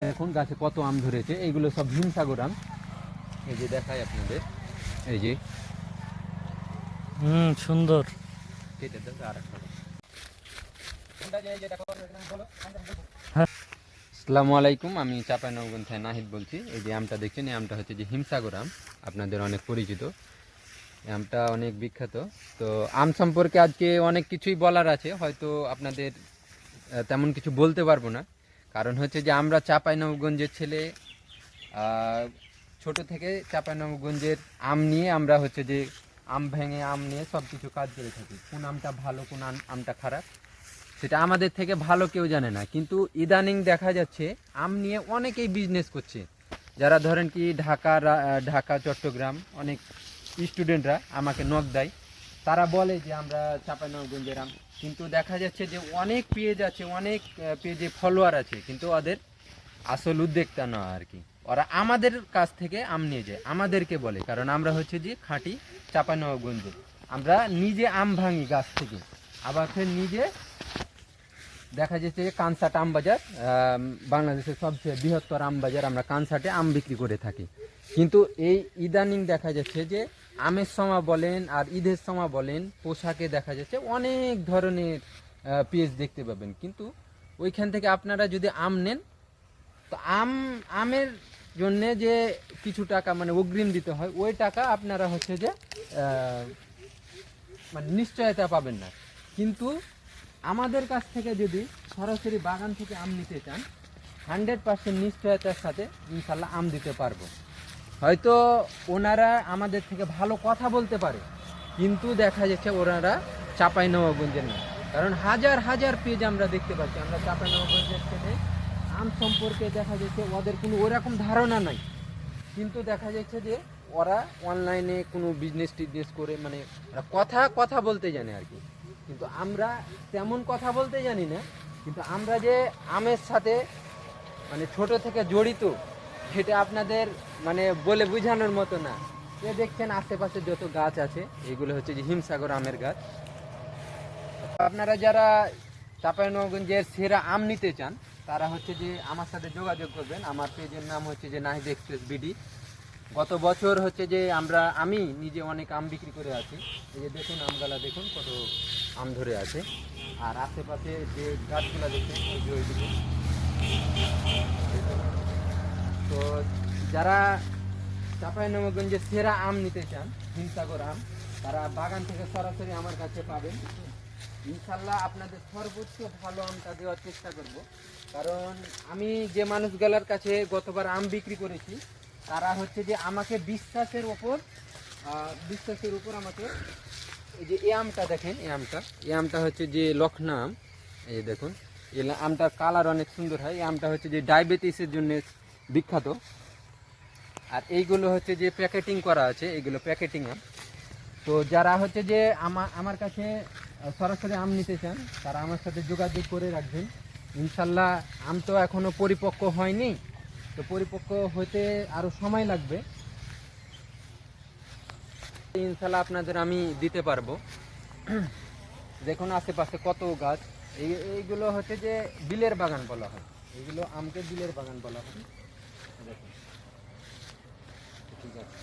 এখন গাছে কত আম ধরেছে, এইগুলো সব হিমসাগর আম। এই যে দেখাই আপনাদের, এই যে সুন্দর। আসসালামু আলাইকুম, আমি চাঁপাইনবাবগঞ্জ থেকে নাহিদ বলছি। এই যে আমটা দেখছেন, এই আমটা হচ্ছে যে হিমসাগর আম, আপনাদের অনেক পরিচিত। এই আমটা অনেক বিখ্যাত। তো আম সম্পর্কে আজকে অনেক কিছুই বলার আছে, হয়তো আপনাদের তেমন কিছু বলতে পারবো না। কারণ হচ্ছে যে আমরা চাঁপাইনবাবগঞ্জের ছেলে, ছোট থেকে চাঁপাইনবাবগঞ্জের আম নিয়ে আমরা হচ্ছে যে আম ভেঙে আম নিয়ে সব কিছু কাজ করে থাকি। কোন আমটা ভালো, কোন আমটা খারাপ, সেটা আমাদের থেকে ভালো কেউ জানে না। কিন্তু ইদানিং দেখা যাচ্ছে আম নিয়ে অনেকেই বিজনেস করছে। যারা ধরেন কি ঢাকা চট্টগ্রাম অনেক স্টুডেন্টরা আমাকে নক দেয়, তারা বলে যে আমরা চাঁপাইনবাবগঞ্জের আম। কিন্তু দেখা যাচ্ছে যে অনেক পেজ আছে, অনেক পেজে ফলোয়ার আছে, কিন্তু ওদের আসল উদ্যোক্তা নয় আর কি। ওরা আমাদের কাছ থেকে আম নিয়ে যায়, আমাদেরকে বলে, কারণ আমরা হচ্ছে যে খাঁটি চাঁপাইনবাবগঞ্জে। আমরা নিজে আম ভাঙি গাছ থেকে, আবার ফের নিজে দেখা যাচ্ছে যে কানসাট আম বাজার, বাংলাদেশের সবচেয়ে বৃহত্তর আম বাজার, আমরা কানসাটে আম বিক্রি করে থাকি। কিন্তু এই ইদানিং দেখা যাচ্ছে যে আমের সময় বলেন আর ঈদের সময় বলেন, পোশাকে দেখা যাচ্ছে অনেক ধরনের পেজ দেখতে পাবেন। কিন্তু ওইখান থেকে আপনারা যদি আম নেন, তো আমের জন্যে যে কিছু টাকা মানে অগ্রিম দিতে হয়, ওই টাকা আপনারা হচ্ছে যে মানে নিশ্চয়তা পাবেন না। কিন্তু আমাদের কাছ থেকে যদি সরাসরি বাগান থেকে আম নিতে চান, 100% নিশ্চয়তার সাথে ইনশাল্লাহ আম দিতে পারবো। হয়তো ওনারা আমাদের থেকে ভালো কথা বলতে পারে, কিন্তু দেখা যাচ্ছে ওনারা চাঁপাইনবাবগঞ্জের না। কারণ হাজার হাজার পেজ আমরা দেখতে পাচ্ছি, আমরা চাঁপাইনবাবগঞ্জের থেকে আম সম্পর্কে দেখা যাচ্ছে ওদের কোনো ওরকম ধারণা নাই। কিন্তু দেখা যাচ্ছে যে ওরা অনলাইনে কোনো টিজনেস করে, মানে কথা বলতে জানে আর কি। কিন্তু আমরা তেমন কথা বলতে জানি না। কিন্তু আমরা যে আমের সাথে মানে ছোট থেকে জড়িত, সেটা আপনাদের মানে বলে বোঝানোর মতো না। এ দেখছেন আশেপাশে যত গাছ আছে, এগুলো হচ্ছে যে হিমসাগর আমের গাছ। আপনারা যারা চাঁপাইনবাবগঞ্জের সেরা আম নিতে চান, তারা হচ্ছে যে আমার সাথে যোগাযোগ করবেন। আমার পেজের নাম হচ্ছে যে নাহিদ এক্সপ্রেস বিডি। গত বছর হচ্ছে যে আমি নিজে অনেক আম বিক্রি করে আছি। এই যে দেখুন আমগালা, দেখুন কত আম ধরে আছে। আর আশেপাশে যে গাছগুলো দেখছেন, এই যে ওইদিকে। তো যারা চাঁপাইনবাবগঞ্জের সেরা আম নিতে চান, হিমসাগর আম, তারা বাগান থেকে সরাসরি আমার কাছে পাবেন। ইনশাল্লাহ আপনাদের সর্বোচ্চ ভালো আমটা দেওয়ার চেষ্টা করব। কারণ আমি যে মানুষগুলার কাছে গতবার আম বিক্রি করেছি, তারা হচ্ছে যে আমাকে বিশ্বাসের উপর আমাকে, এই যে এই আমটা দেখেন, এই আমটা হচ্ছে যে লখনা আম। এই যে দেখুন, এই আমটার কালার অনেক সুন্দর হয়। এই আমটা হচ্ছে যে ডায়াবেটিসের জন্য বিখ্যাত। আর এইগুলো হচ্ছে যে প্যাকেটিং করা আছে, এইগুলো প্যাকেটিং আম। তো যারা হচ্ছে যে আমার কাছে সরাসরি আম নিতে চান, তারা আমার সাথে যোগাযোগ করে রাখবেন। ইনশাল্লাহ আম তো এখনও পরিপক্ক হয়নি, তো পরিপক্ক হতে আরও সময় লাগবে। ইনশাল্লাহ আপনাদের আমি দিতে পারবো। দেখুন আশেপাশে কত গাছ। এইগুলো হচ্ছে যে বিলের বাগান বলা হয়, এইগুলো আমকে বিলের বাগান বলা হয়। দেখুন ঠিক আছে।